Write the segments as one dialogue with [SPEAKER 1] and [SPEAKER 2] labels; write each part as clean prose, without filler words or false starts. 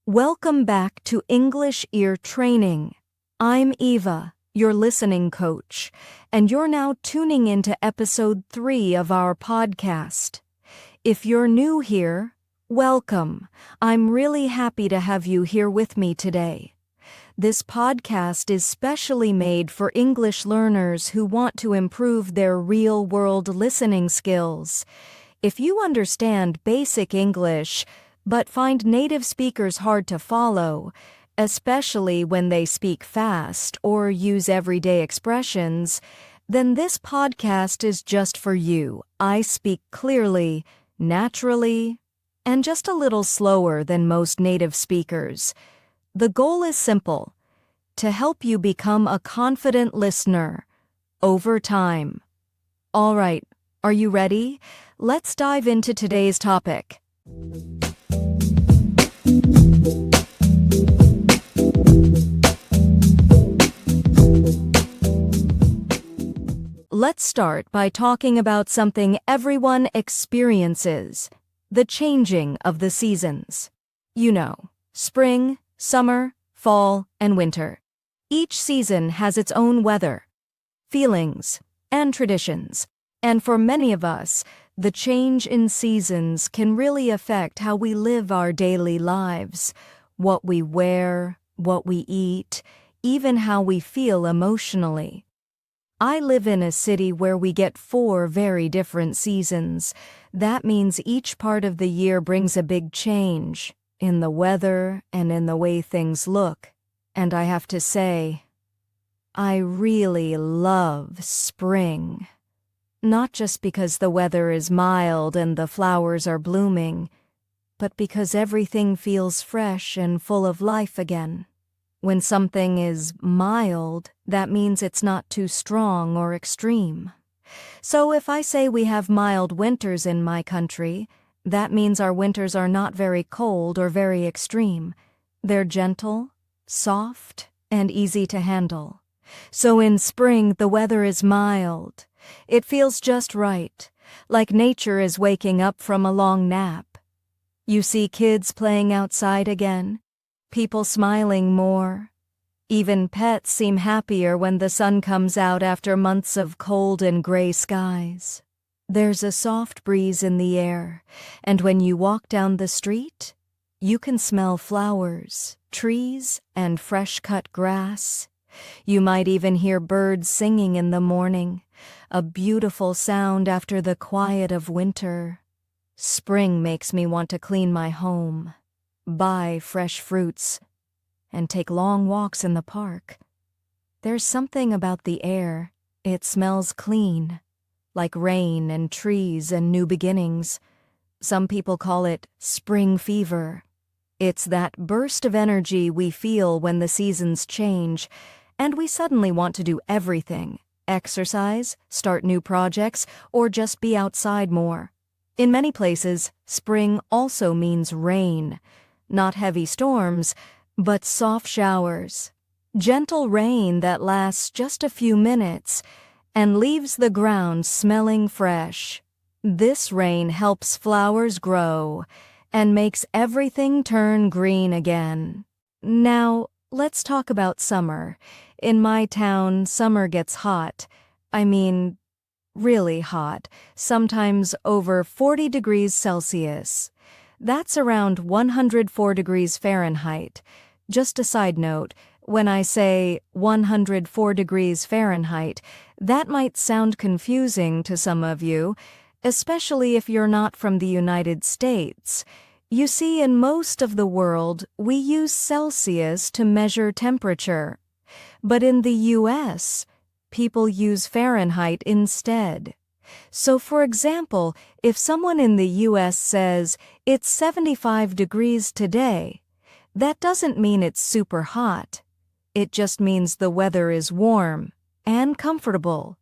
[SPEAKER 1] Welcome back to English Ear Training. I'm Eva, your listening coach, and you're now tuning into episode 3 of our podcast. If you're new here, welcome. I'm really happy to have you here with me today. This podcast is specially made for English learners who want to improve their real-world listening skills. If you understand basic English, but find native speakers hard to follow, especially when they speak fast or use everyday expressions, then this podcast is just for you. I speak clearly, naturally, and just a little slower than most native speakers. The goal is simple: to help you become a confident listener over time. All right, are you ready? Let's dive into today's topic. Let's start by talking about something everyone experiences: the changing of the seasons. You know, spring, summer, fall, and winter. Each season has its own weather, feelings, and traditions. And for many of us, the change in seasons can really affect how we live our daily lives, what we wear, what we eat, even how we feel emotionally. I live in a city where we get 4 very different seasons. That means each part of the year brings a big change in the weather and in the way things look. And I have to say, I really love spring. Not just because the weather is mild and the flowers are blooming, but because everything feels fresh and full of life again. When something is mild, that means it's not too strong or extreme. So if I say we have mild winters in my country, that means our winters are not very cold or very extreme. They're gentle, soft, and easy to handle. So in spring, the weather is mild. It feels just right, like nature is waking up from a long nap. You see kids playing outside again, people smiling more. Even pets seem happier when the sun comes out after months of cold and gray skies. There's a soft breeze in the air, and when you walk down the street, you can smell flowers, trees, and fresh-cut grass. You might even hear birds singing in the morning, a beautiful sound after the quiet of winter. Spring makes me want to clean my home, buy fresh fruits, and take long walks in the park. There's something about the air. It smells clean, like rain and trees and new beginnings. Some people call it spring fever. It's that burst of energy we feel when the seasons change, and we suddenly want to do everything: exercise, start new projects, or just be outside more. In many places, spring also means rain. Not heavy storms, but soft showers. Gentle rain that lasts just a few minutes and leaves the ground smelling fresh. This rain helps flowers grow and makes everything turn green again. Now, let's talk about summer. In my town, summer gets hot. I mean, really hot, sometimes over 40 degrees Celsius. That's around 104 degrees Fahrenheit. Just a side note, when I say 104 degrees Fahrenheit, that might sound confusing to some of you, especially if you're not from the United States. You see, in most of the world, we use Celsius to measure temperature. But in the US, people use Fahrenheit instead. So for example, if someone in the US says, "It's 75 degrees today," that doesn't mean it's super hot. It just means the weather is warm and comfortable.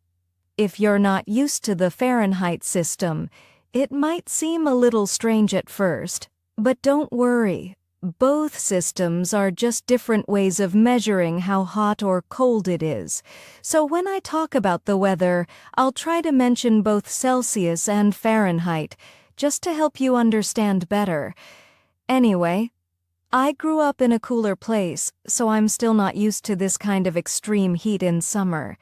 [SPEAKER 1] If you're not used to the Fahrenheit system, it might seem a little strange at first, but don't worry. Both systems are just different ways of measuring how hot or cold it is. So when I talk about the weather, I'll try to mention both Celsius and Fahrenheit, just to help you understand better. Anyway, I grew up in a cooler place, so I'm still not used to this kind of extreme heat in summer.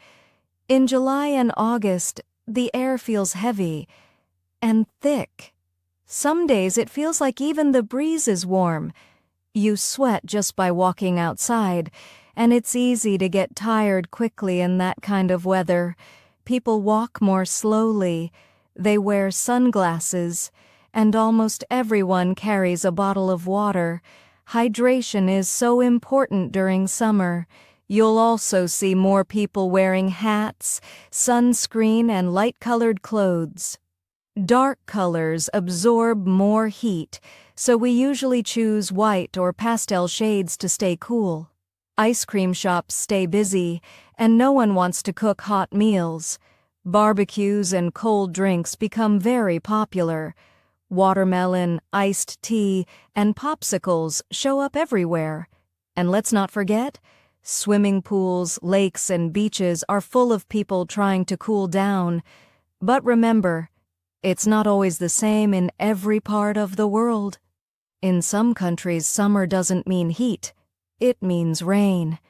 [SPEAKER 1] In July and August, the air feels heavy and thick. Some days it feels like even the breeze is warm. You sweat just by walking outside, and it's easy to get tired quickly in that kind of weather. People walk more slowly, they wear sunglasses, and almost everyone carries a bottle of water. Hydration is so important during summer. You'll also see more people wearing hats, sunscreen, and light-colored clothes. Dark colors absorb more heat, so we usually choose white or pastel shades to stay cool. Ice cream shops stay busy, and no one wants to cook hot meals. Barbecues and cold drinks become very popular. Watermelon, iced tea, and popsicles show up everywhere. And let's not forget, swimming pools, lakes, and beaches are full of people trying to cool down. But remember, it's not always the same in every part of the world. In some countries, summer doesn't mean heat. It means rain.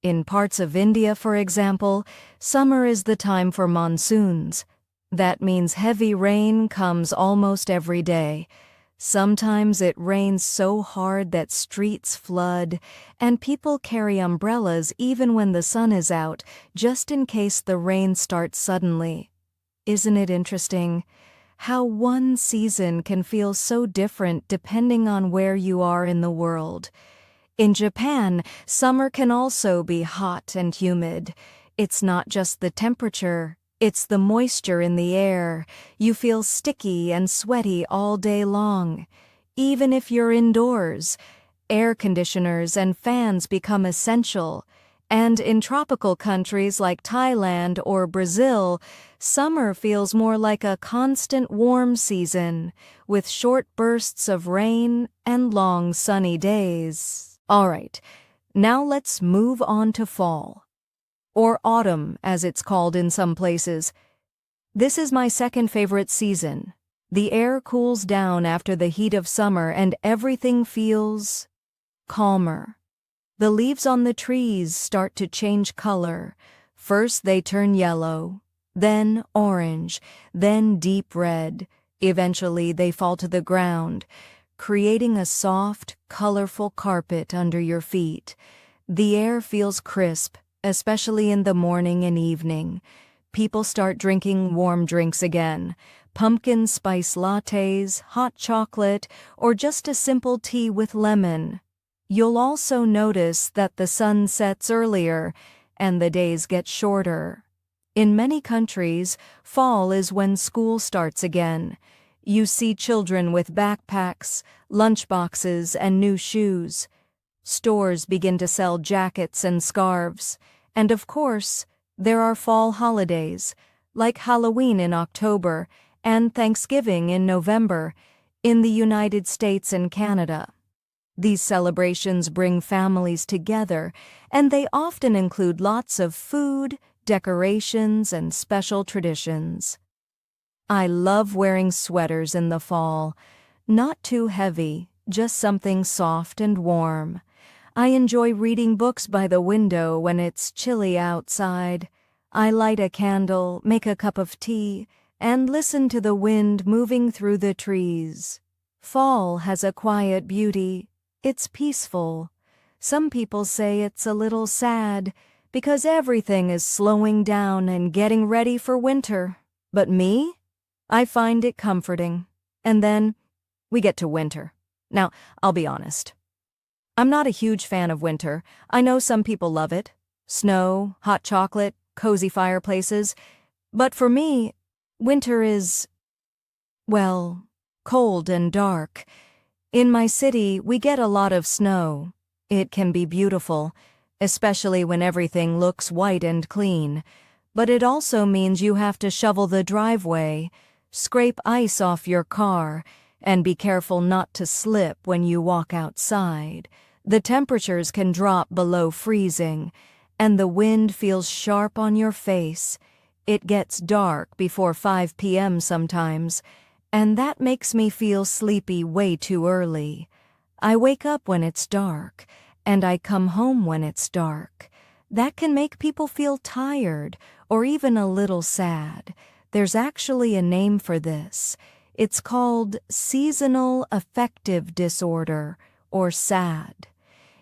[SPEAKER 1] In parts of India, for example, summer is the time for monsoons. That means heavy rain comes almost every day. Sometimes it rains so hard that streets flood, and people carry umbrellas even when the sun is out, just in case the rain starts suddenly. Isn't it interesting how one season can feel so different depending on where you are in the world? In Japan, summer can also be hot and humid. It's not just the temperature, it's the moisture in the air. You feel sticky and sweaty all day long. Even if you're indoors, air conditioners and fans become essential. And in tropical countries like Thailand or Brazil, summer feels more like a constant warm season, with short bursts of rain and long sunny days. All right, now let's move on to fall. Or autumn, as it's called in some places. This is my second favorite season. The air cools down after the heat of summer and everything feels calmer. The leaves on the trees start to change color. First they turn yellow, then orange, then deep red. Eventually they fall to the ground, creating a soft, colorful carpet under your feet. The air feels crisp, especially in the morning and evening. People start drinking warm drinks again. Pumpkin spice lattes, hot chocolate, or just a simple tea with lemon. You'll also notice that the sun sets earlier and the days get shorter. In many countries, fall is when school starts again. You see children with backpacks, lunchboxes, and new shoes. Stores begin to sell jackets and scarves. And of course, there are fall holidays, like Halloween in October and Thanksgiving in November, in the United States and Canada. These celebrations bring families together, and they often include lots of food, decorations, and special traditions. I love wearing sweaters in the fall. Not too heavy, just something soft and warm. I enjoy reading books by the window when it's chilly outside. I light a candle, make a cup of tea, and listen to the wind moving through the trees. Fall has a quiet beauty. It's peaceful. Some people say it's a little sad because everything is slowing down and getting ready for winter. But me? I find it comforting. And then we get to winter. Now, I'll be honest. I'm not a huge fan of winter. I know some people love it. Snow, hot chocolate, cozy fireplaces. But for me, winter is, well, cold and dark. In my city, we get a lot of snow. It can be beautiful, especially when everything looks white and clean. But it also means you have to shovel the driveway, scrape ice off your car, and be careful not to slip when you walk outside. The temperatures can drop below freezing, and the wind feels sharp on your face. It gets dark before 5 p.m. sometimes, and that makes me feel sleepy way too early. I wake up when it's dark, and I come home when it's dark. That can make people feel tired or even a little sad. There's actually a name for this. It's called seasonal affective disorder, or SAD.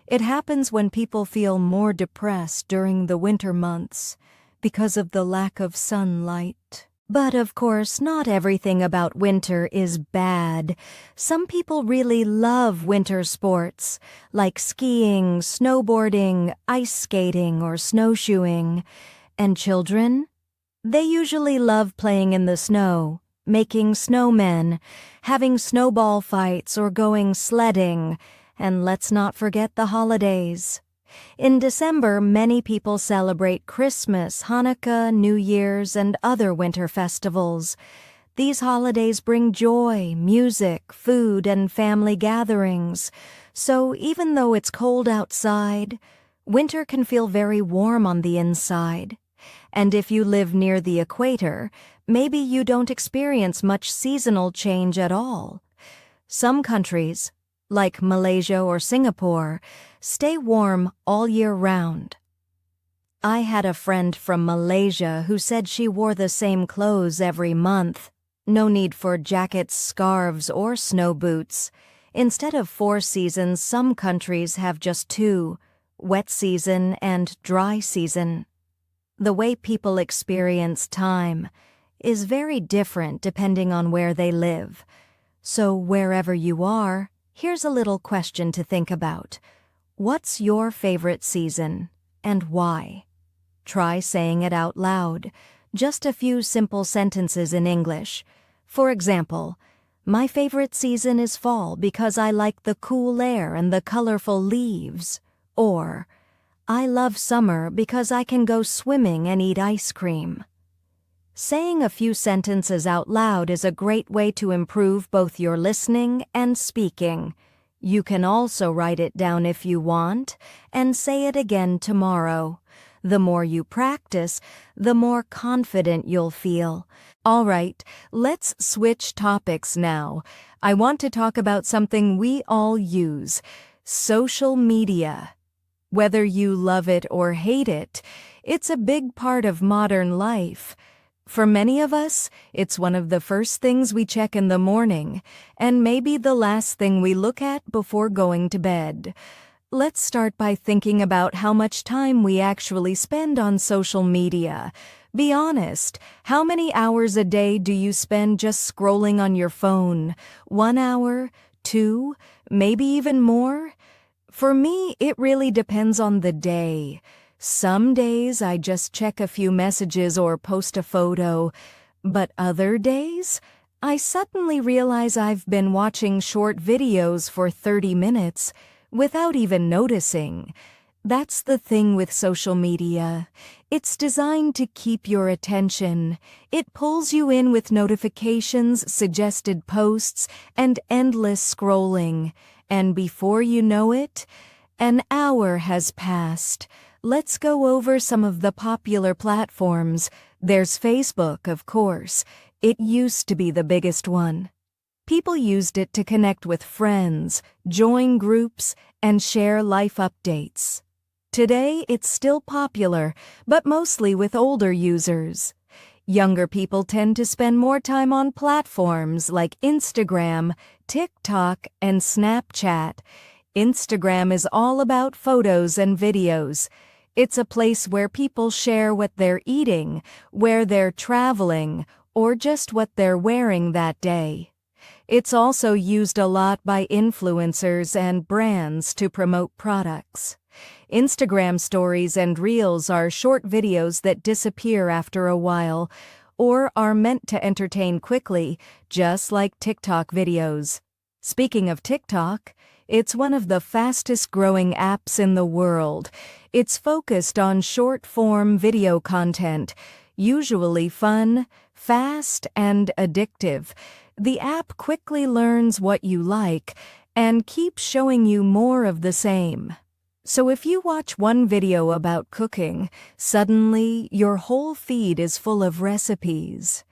[SPEAKER 1] It happens when people feel more depressed during the winter months because of the lack of sunlight. But of course, not everything about winter is bad. Some people really love winter sports, like skiing, snowboarding, ice skating, or snowshoeing. And children? They usually love playing in the snow, making snowmen, having snowball fights, or going sledding. And let's not forget the holidays. In December, many people celebrate Christmas, Hanukkah, New Year's, and other winter festivals. These holidays bring joy, music, food, and family gatherings. So even though it's cold outside, winter can feel very warm on the inside. And if you live near the equator, maybe you don't experience much seasonal change at all. Some countries, like Malaysia or Singapore, stay warm all year round. I had a friend from Malaysia who said she wore the same clothes every month. No need for jackets, scarves, or snow boots. Instead of 4 seasons, some countries have just 2, wet season and dry season. The way people experience time is very different depending on where they live. So wherever you are, here's a little question to think about. What's your favorite season, and why? Try saying it out loud. Just a few simple sentences in English. For example, my favorite season is fall because I like the cool air and the colorful leaves. Or, I love summer because I can go swimming and eat ice cream. Saying a few sentences out loud is a great way to improve both your listening and speaking. You can also write it down if you want, and say it again tomorrow. The more you practice, the more confident you'll feel. All right, let's switch topics now. I want to talk about something we all use: social media. Whether you love it or hate it, it's a big part of modern life. For many of us, it's one of the first things we check in the morning, and maybe the last thing we look at before going to bed. Let's start by thinking about how much time we actually spend on social media. Be honest, how many hours a day do you spend just scrolling on your phone? 1 hour? 2? Maybe even more? For me, it really depends on the day. Some days I just check a few messages or post a photo, but other days I suddenly realize I've been watching short videos for 30 minutes without even noticing. That's the thing with social media. It's designed to keep your attention. It pulls you in with notifications, suggested posts, and endless scrolling. And before you know it, an hour has passed. Let's go over some of the popular platforms. There's Facebook, of course. It used to be the biggest one. People used it to connect with friends, join groups, and share life updates. Today, it's still popular, but mostly with older users. Younger people tend to spend more time on platforms like Instagram, TikTok, and Snapchat. Instagram is all about photos and videos. It's a place where people share what they're eating, where they're traveling, or just what they're wearing that day. It's also used a lot by influencers and brands to promote products. Instagram stories and reels are short videos that disappear after a while, or are meant to entertain quickly, just like TikTok videos. Speaking of TikTok, it's one of the fastest-growing apps in the world. It's focused on short-form video content, usually fun, fast, and addictive. The app quickly learns what you like and keeps showing you more of the same. So if you watch one video about cooking, suddenly your whole feed is full of recipes.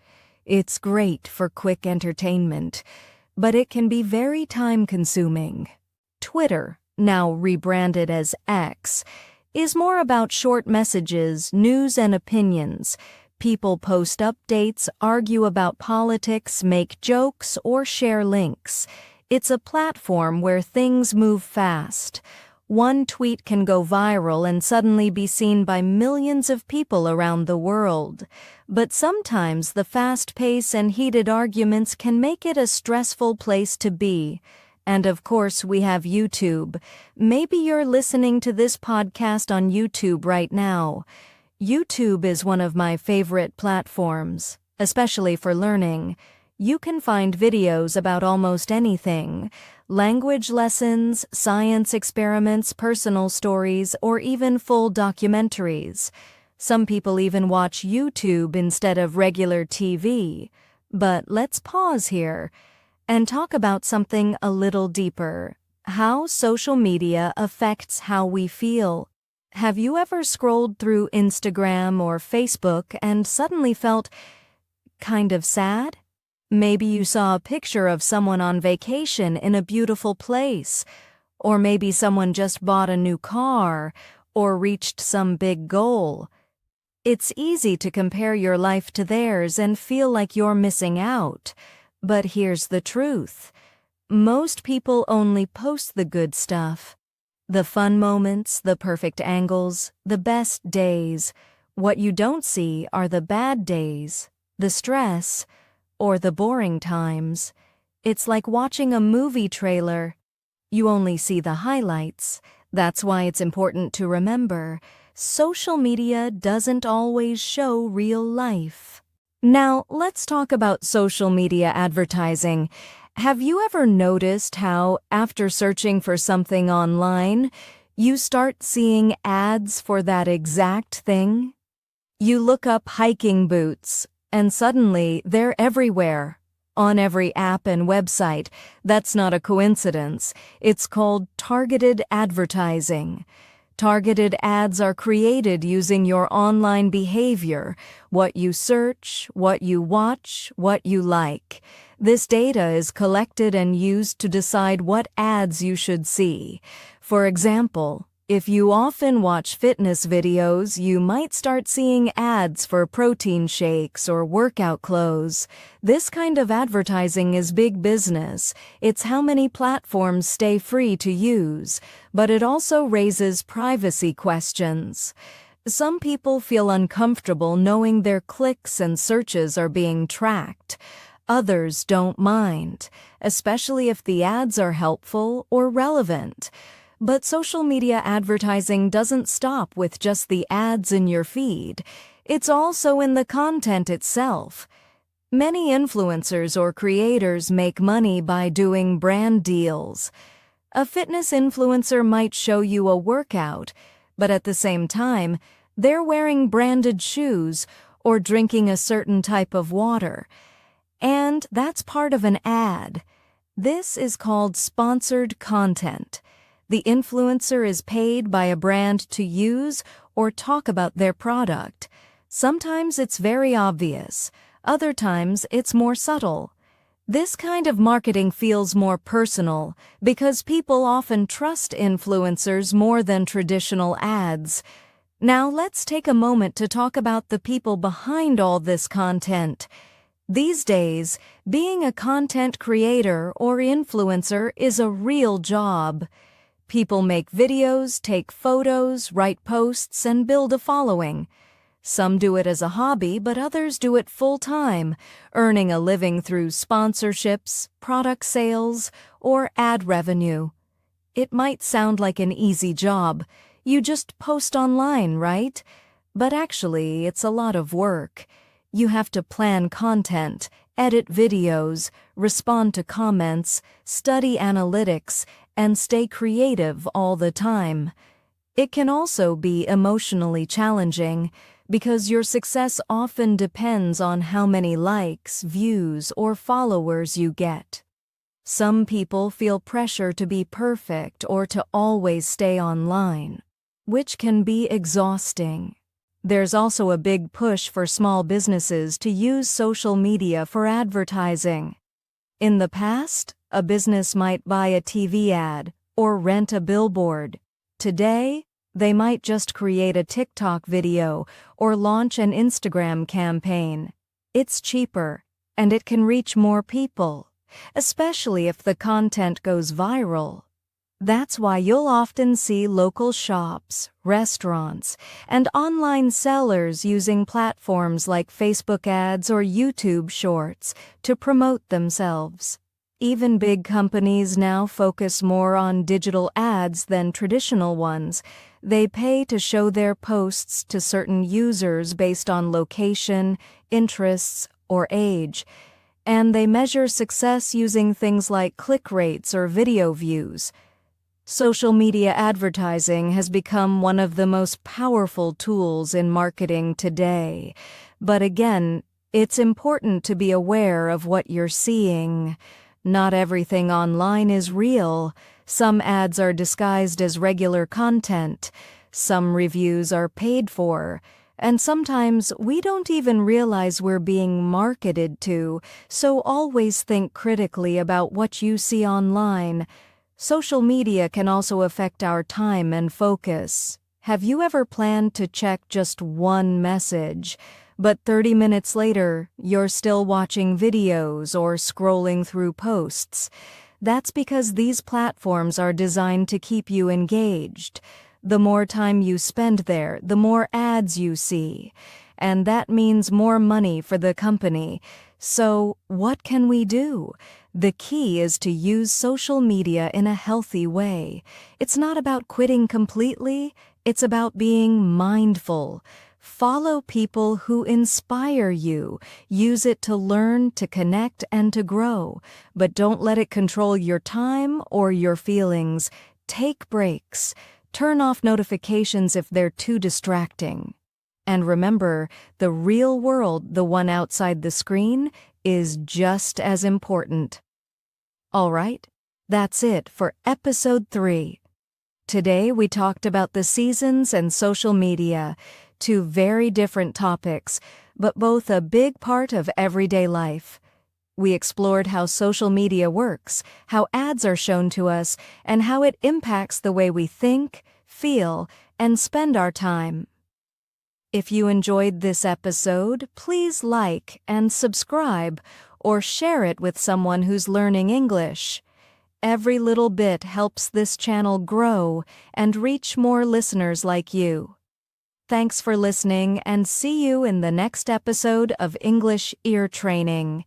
[SPEAKER 1] It's great for quick entertainment, but it can be very time-consuming. Twitter, now rebranded as X, is more about short messages, news, and opinions. People post updates, argue about politics, make jokes, or share links. It's a platform where things move fast. One tweet can go viral and suddenly be seen by millions of people around the world. But sometimes the fast pace and heated arguments can make it a stressful place to be. And of course, we have YouTube. Maybe you're listening to this podcast on YouTube right now. YouTube is one of my favorite platforms, especially for learning. You can find videos about almost anything: language lessons, science experiments, personal stories, or even full documentaries. Some people even watch YouTube instead of regular TV. But let's pause here and talk about something a little deeper: how social media affects how we feel. Have you ever scrolled through Instagram or Facebook and suddenly felt kind of sad? Maybe you saw a picture of someone on vacation in a beautiful place, or maybe someone just bought a new car or reached some big goal. It's easy to compare your life to theirs and feel like you're missing out. But here's the truth: most people only post the good stuff. The fun moments, the perfect angles, the best days. What you don't see are the bad days, the stress, or the boring times. It's like watching a movie trailer. You only see the highlights. That's why it's important to remember: social media doesn't always show real life. Now, let's talk about social media advertising. Have you ever noticed how, after searching for something online, you start seeing ads for that exact thing? You look up hiking boots, and suddenly they're everywhere, on every app and website. That's not a coincidence. It's called targeted advertising. Targeted ads are created using your online behavior: what you search, what you watch, what you like. This data is collected and used to decide what ads you should see. For example, if you often watch fitness videos, you might start seeing ads for protein shakes or workout clothes. This kind of advertising is big business. It's how many platforms stay free to use, but it also raises privacy questions. Some people feel uncomfortable knowing their clicks and searches are being tracked. Others don't mind, especially if the ads are helpful or relevant. But social media advertising doesn't stop with just the ads in your feed. It's also in the content itself. Many influencers or creators make money by doing brand deals. A fitness influencer might show you a workout, but at the same time, they're wearing branded shoes or drinking a certain type of water. And that's part of an ad. This is called sponsored content. The influencer is paid by a brand to use or talk about their product. Sometimes it's very obvious. Other times it's more subtle. This kind of marketing feels more personal because people often trust influencers more than traditional ads. Now let's take a moment to talk about the people behind all this content. These days, being a content creator or influencer is a real job. People make videos, take photos, write posts, and build a following. Some do it as a hobby, but others do it full-time, earning a living through sponsorships, product sales, or ad revenue. It might sound like an easy job. You just post online, right? But actually, it's a lot of work. You have to plan content, edit videos, respond to comments, study analytics, and stay creative all the time. It can also be emotionally challenging because your success often depends on how many likes, views, or followers you get. Some people feel pressure to be perfect or to always stay online, which can be exhausting. There's also a big push for small businesses to use social media for advertising. In the past, a business might buy a TV ad or rent a billboard. Today, they might just create a TikTok video or launch an Instagram campaign. It's cheaper, and it can reach more people, especially if the content goes viral. That's why you'll often see local shops, restaurants, and online sellers using platforms like Facebook ads or YouTube Shorts to promote themselves. Even big companies now focus more on digital ads than traditional ones. They pay to show their posts to certain users based on location, interests, or age, and they measure success using things like click rates or video views. Social media advertising has become one of the most powerful tools in marketing today. But again, it's important to be aware of what you're seeing. Not everything online is real. Some ads are disguised as regular content. Some reviews are paid for. And sometimes we don't even realize we're being marketed to, so always think critically about what you see online. Social media can also affect our time and focus. Have you ever planned to check just one message, but 30 minutes later, you're still watching videos or scrolling through posts? That's because these platforms are designed to keep you engaged. The more time you spend there, the more ads you see. And that means more money for the company. So, what can we do? The key is to use social media in a healthy way. It's not about quitting completely, it's about being mindful. Follow people who inspire you. Use it to learn, to connect, and to grow. But don't let it control your time or your feelings. Take breaks. Turn off notifications if they're too distracting. And remember, the real world, the one outside the screen, is just as important. All right, that's it for episode 3. Today we talked about the seasons and social media, two very different topics, but both a big part of everyday life. We explored how social media works, how ads are shown to us, and how it impacts the way we think, feel, and spend our time. If you enjoyed this episode, please like and subscribe or share it with someone who's learning English. Every little bit helps this channel grow and reach more listeners like you. Thanks for listening and see you in the next episode of English Ear Training.